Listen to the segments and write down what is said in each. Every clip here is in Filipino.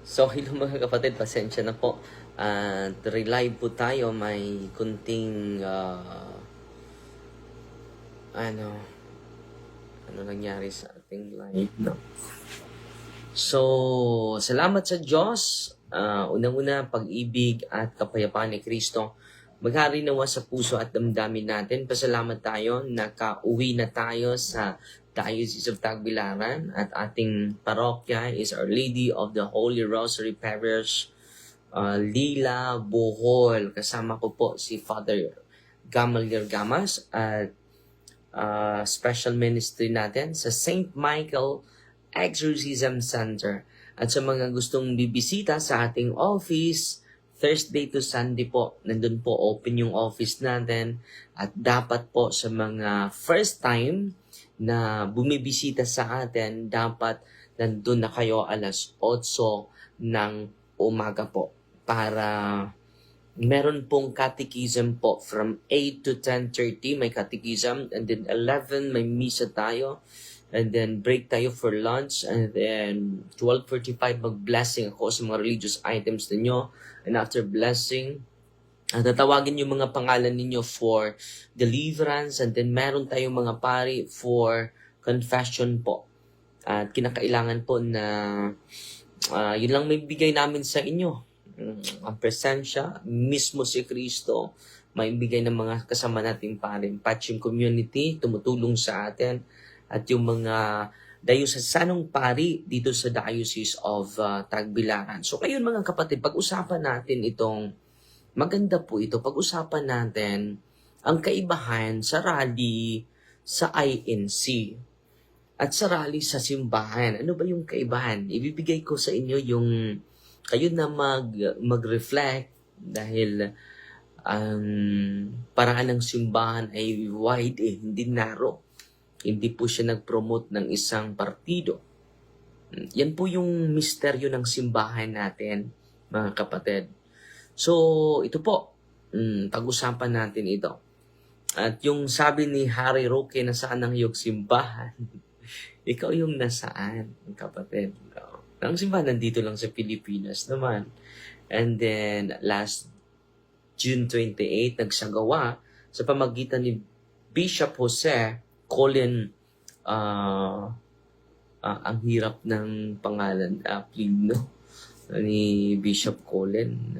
So, hello mga kapatid, pasensya na po. Relive po tayo, may kunting, ano, ano nangyari sa ating live, no? So, salamat sa Diyos. Unang-una, pag-ibig at kapayapaan ni Kristo. Maghari nawa sa puso at damdamin natin. Pasalamat tayo, nakauwi na tayo sa Diocese of Tagbilaran at ating parokya is Our Lady of the Holy Rosary Parish, Lila, Bohol. Kasama ko po si Father Gamaliel Gamas at special ministry natin sa St. Michael Exorcism Center. At sa mga gustong bibisita sa ating office, Thursday to Sunday po, nandun po open yung office natin. At dapat po sa mga first time na bumibisita sa atin, dapat nandun na kayo alas 8 ng umaga po para meron pong catechism po from 8 to 10:30 may catechism, and then 11 may misa tayo, and then break tayo for lunch, and then 12:45 mag-blessing ako sa mga religious items ninyo, and after blessing tatawagin yung mga pangalan ninyo for deliverance, and then meron tayong mga pari for confession po. At kinakailangan po na yun lang may bigay namin sa inyo. Ang presensya, mismo si Kristo, maibigay ng mga kasama nating parin. Patching community, tumutulong sa atin. At yung mga diocesanong pari dito sa Diocese of Tagbilaran. So kayon mga kapatid, pag-usapan natin itong, maganda po ito, pag-usapan natin ang kaibahan sa rally sa INC at sa rally sa simbahan. Ano ba yung kaibahan? Ibibigay ko sa inyo yung kayo na mag-reflect dahil ang paraan ng simbahan ay wide hindi narrow. Hindi po siya nag-promote ng isang partido. Yan po yung misteryo ng simbahan natin, mga kapatid. So, ito po, pag-usapan natin ito. At yung sabi ni Harry Roque, nasaan ang iyong simbahan? Ikaw yung nasaan, kapatid. Ang simbahan nandito lang sa Pilipinas naman. And then, last June 28, nagsagawa sa pamagitan ni Bishop Jose Colin, ang hirap ng pangalan, please, no? Ni Bishop Colin.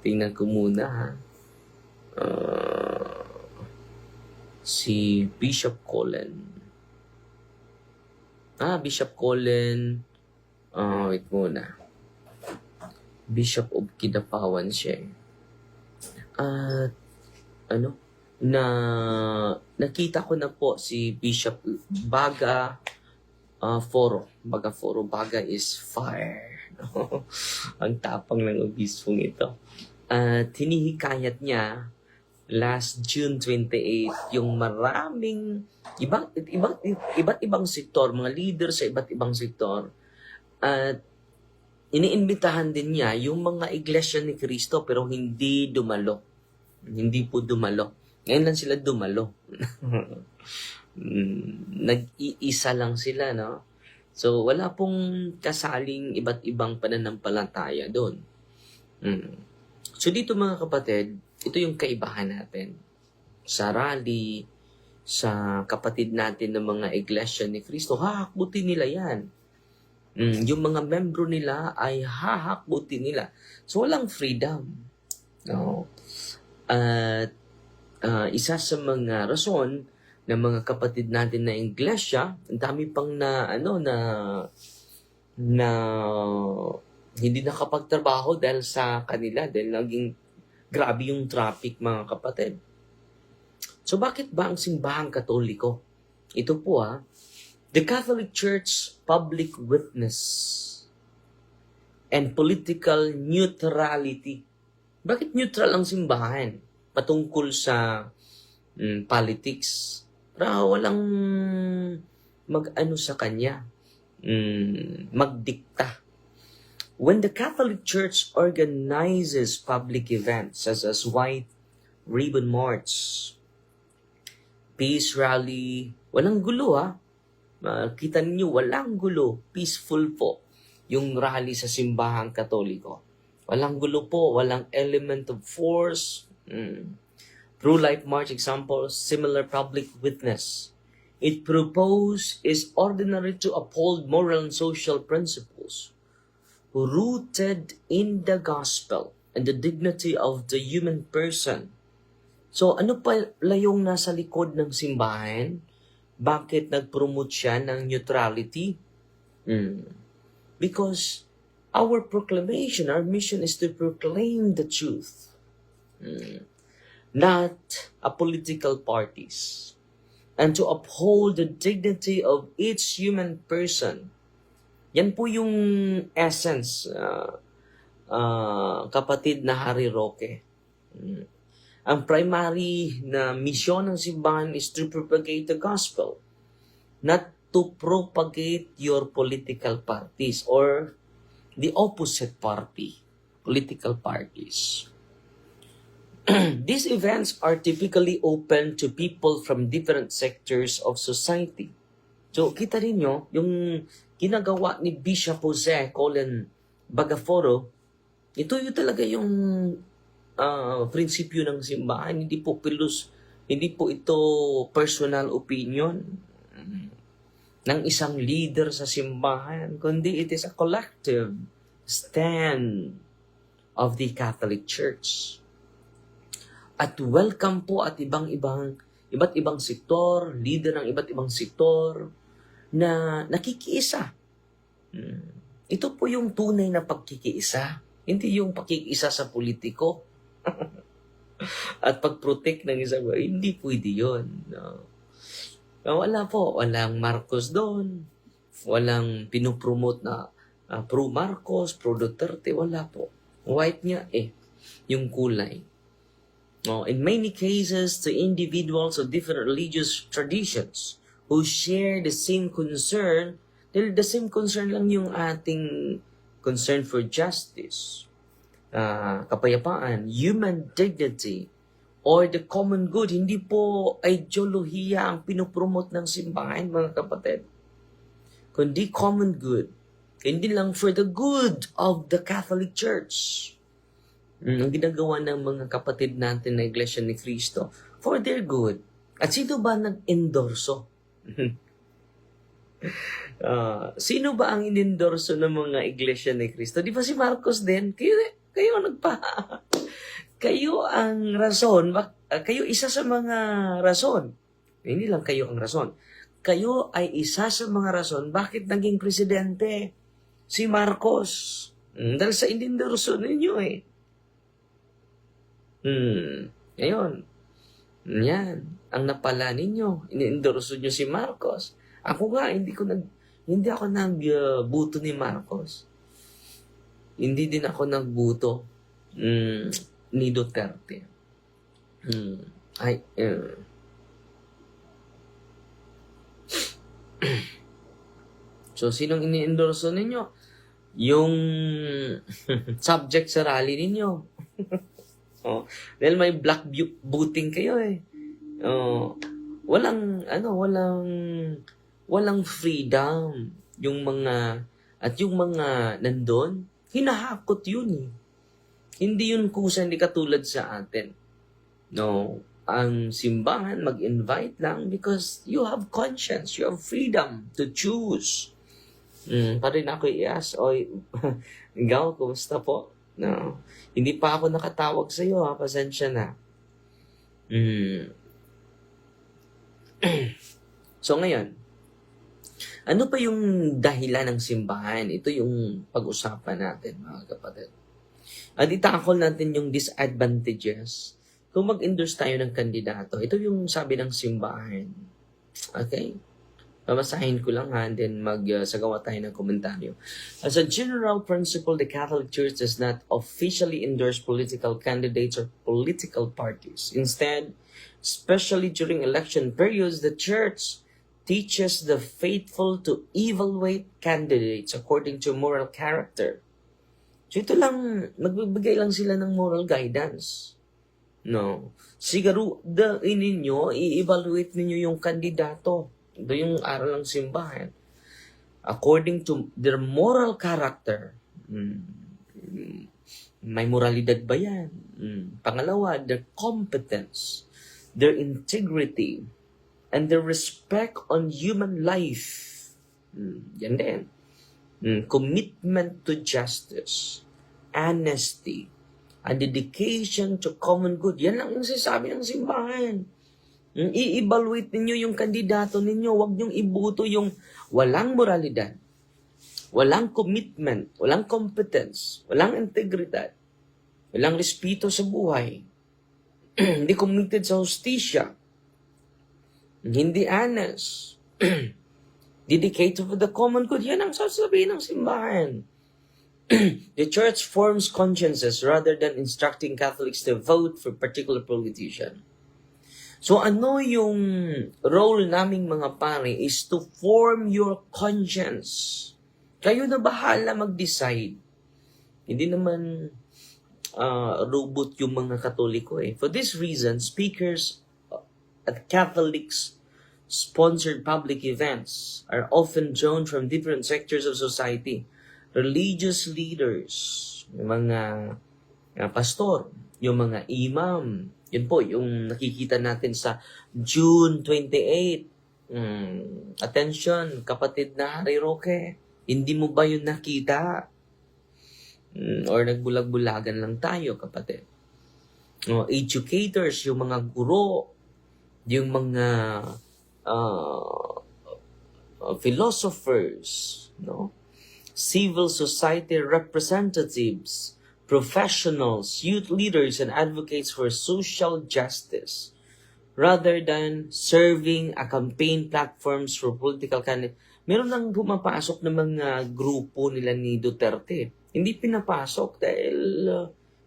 Tingnan ko muna, ha? Si Bishop Colin. Bishop Colin, wait muna. Bishop of Kidapawan siya. Nakita ko na po si Bishop Baga Foro. Baga Foro. Baga is fire. Ang tapang ng obispong ito. At hinihikayat niya last June 28 yung maraming iba't ibang sektor, mga leader sa iba't ibang sektor. At iniimbitahan din niya yung mga iglesia ni Cristo pero hindi dumalo. Hindi po dumalo. Ngayon lang sila dumalo. Nag-iisa lang sila, no? So, wala pong kasaling iba't ibang pananampalataya doon. So, dito mga kapatid, ito yung kaibahan natin. Sa rally, sa kapatid natin ng mga iglesia ni Cristo, hahakbutin nila yan. Yung mga membro nila ay hahakbutin nila. So, walang freedom. No? At isa sa mga rason ng mga kapatid natin na iglesia, ang dami pang na hindi nakapagtrabaho dahil sa kanila, dahil naging grabe yung traffic, mga kapatid. So bakit ba ang simbahang Katoliko? Ito po the Catholic Church public witness and political neutrality. Bakit neutral ang simbahan patungkol sa politics? Para walang mag-ano sa kanya, magdikta. When the Catholic Church organizes public events such as White Ribbon March, Peace Rally, walang gulo Makita ninyo, walang gulo, peaceful po yung rally sa simbahang Katoliko. Walang gulo po, walang element of force. Through Life March examples, similar public witness. It propose is ordinary to uphold moral and social principles rooted in the gospel and the dignity of the human person. So ano pala yung nasa likod ng simbahan? Bakit nag-promote siya ng neutrality? Because our proclamation, our mission is to proclaim the truth. Not a political parties. And to uphold the dignity of each human person. Yan po yung essence, kapatid na Harry Roque. Ang primary na misyon ng simbahan is to propagate the gospel, not to propagate your political parties or the opposite party, political parties. These events are typically open to people from different sectors of society. So, kita ninyo, yung ginagawa ni Bishop Jose Colin Bagaforo, ito yung talaga yung prinsipyo ng simbahan. Hindi po ito personal opinion ng isang leader sa simbahan, kundi it is a collective stand of the Catholic Church. At welcome po at iba't ibang sektor, leader ng iba't ibang sektor na nakikiisa. Ito po yung tunay na pagkikiisa, hindi yung pagkikiisa sa politiko at pag-protect ng isang, hindi pwede yun. No. Wala po, walang Marcos doon, walang pinopromote na pro-Marcos, pro-Duterte, wala po. White nga yung kulay. In many cases, the individuals of different religious traditions who share the same concern, dahil the same concern lang yung ating concern for justice, kapayapaan, human dignity, or the common good. Hindi po ideolohiya ang pinopromote ng simbahan, mga kapatid, kundi common good. Hindi lang for the good of the Catholic Church. Ang ginagawa ng mga kapatid natin na Iglesia ni Cristo for their good. At sino ba nag-endorso? Sino ba ang inendorso ng mga Iglesia ni Cristo? Di ba si Marcos din? Kayo ang rason. Kayo isa sa mga rason. Hindi lang kayo ang rason. Kayo ay isa sa mga rason bakit naging presidente si Marcos. Dahil sa inendorso ninyo Ngayon, yan, ang napala ninyo, iniendorso nyo si Marcos. Ako nga, hindi ako nagbuto ni Marcos. Hindi din ako nagbuto ni Duterte. So, sinong iniendorso ninyo? Yung subject sa rally ninyo. Dahil may black booting kayo walang freedom yung mga nandun, hinahakot yun Hindi yun kusa, hindi katulad sa atin. Ang simbahan mag-invite lang because you have conscience, you have freedom to choose. Pa rin ako i-ask, ikaw, kumusta po? Hindi pa ako nakatawag sa iyo, pasensya na. So ngayon, ano pa yung dahilan ng simbahan? Ito yung pag-usapan natin, mga kapatid. At itakol natin yung disadvantages kung mag-endorse tayo ng kandidato. Ito yung sabi ng simbahan. Okay? Babasahin ko lang and then magsagawa tayo ng komentaryo. As a general principle, the Catholic Church does not officially endorse political candidates or political parties. Instead, especially during election periods, the Church teaches the faithful to evaluate candidates according to moral character. So ito lang, magbibigay lang sila ng moral guidance. Siguro, i-evaluate ninyo yung kandidato. Ito yung aral ng simbahan. According to their moral character. May moralidad ba yan? Pangalawa, their competence, their integrity, and their respect on human life. Yan din. Commitment to justice, honesty, and dedication to common good. Yan lang yung sinasabi ng simbahan. I-evaluate ninyo yung kandidato ninyo. Huwag niyong ibuto yung walang moralidad, walang commitment, walang competence, walang integridad, walang respeto sa buhay, hindi committed sa hustisya, hindi honest, dedicated for the common good. Yan ang sasabihin ng simbahan. The church forms consciences rather than instructing Catholics to vote for particular politician. So ano yung role naming mga pare is to form your conscience. Kayo na bahala mag-decide. Hindi naman robot yung mga Katoliko eh. For this reason, speakers at Catholics sponsored public events are often drawn from different sectors of society. Religious leaders, yung mga pastor, yung mga imam, yun po, yung nakikita natin sa June 28. Attention, kapatid na Harry Roque, hindi mo ba yun nakita? Or nagbulag-bulagan lang tayo, kapatid. Educators, yung mga guro, yung mga philosophers, no? Civil society representatives, professionals, youth leaders, and advocates for social justice, rather than serving a campaign platforms for political candidates. Meron nang pumapasok ng mga grupo nila ni Duterte. Hindi pinapasok dahil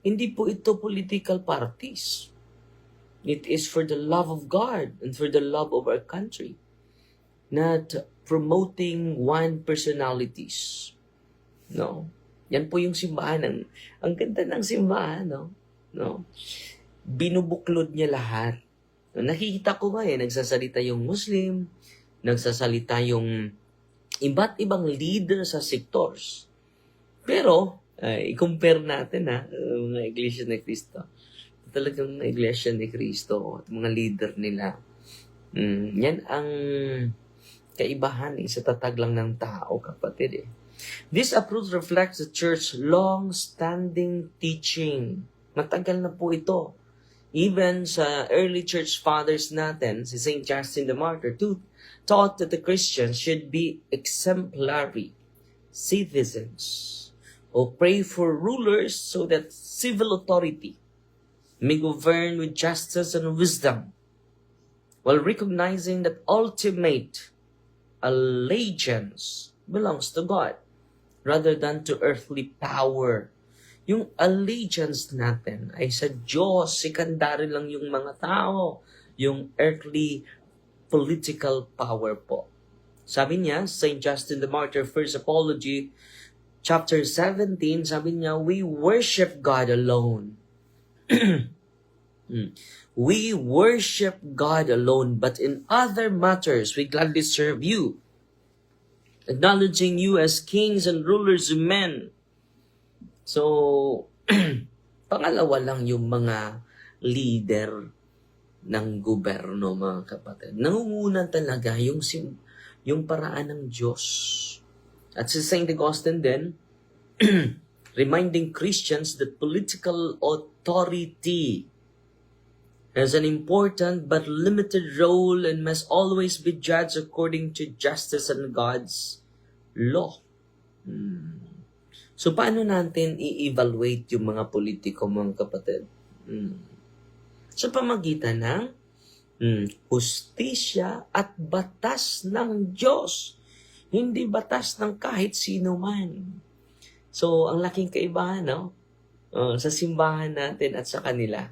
hindi po ito political parties. It is for the love of God and for the love of our country. Not promoting one personalities. No? Yan po yung simbahan. Ang ganda ng simbahan, no? Binubuklod niya lahat. Nakikita ko ba nagsasalita yung Muslim, nagsasalita yung iba't ibang leader sa sectors. Pero, i-compare natin mga Iglesia ni Cristo. Talagang Iglesia ni Cristo at mga leader nila. Yan ang kaibahan sa tatag lang ng tao, kapatid. This approach reflects the church's long-standing teaching. Matagal na po ito. Even sa early church fathers natin, si St. Justin the Martyr, taught that the Christians should be exemplary citizens who pray for rulers so that civil authority may govern with justice and wisdom, while recognizing that ultimate allegiance belongs to God rather than to earthly power. Yung allegiance natin ay sa Diyos, sekundary lang yung mga tao, yung earthly political power po. Sabi niya, St. Justin the Martyr, First Apology, chapter 17, sabi niya, we worship God alone. We worship God alone, but in other matters, we gladly serve you, acknowledging you as kings and rulers of men. So, pangalawa lang yung mga leader ng gobyerno, mga kapatid. Nangunguna talaga yung paraan ng Diyos. At si St. Augustine din, reminding Christians that political authority has an important but limited role and must always be judged according to justice and God's law. So, paano natin i-evaluate yung mga politiko, mga kapatid? Sa pamagitan ng hustisya at batas ng Diyos. Hindi batas ng kahit sino man. So, ang laking kaibahan, sa simbahan natin at sa kanila.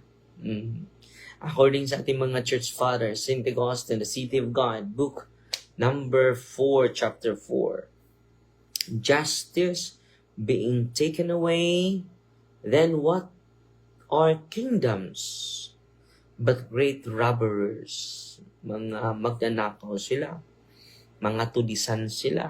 According sa ating mga church fathers, St. Augustine, The City of God, book number 4, chapter 4. Justice being taken away, then what are kingdoms but great robbers? Mga magnanakaw sila. mga tulisan sila.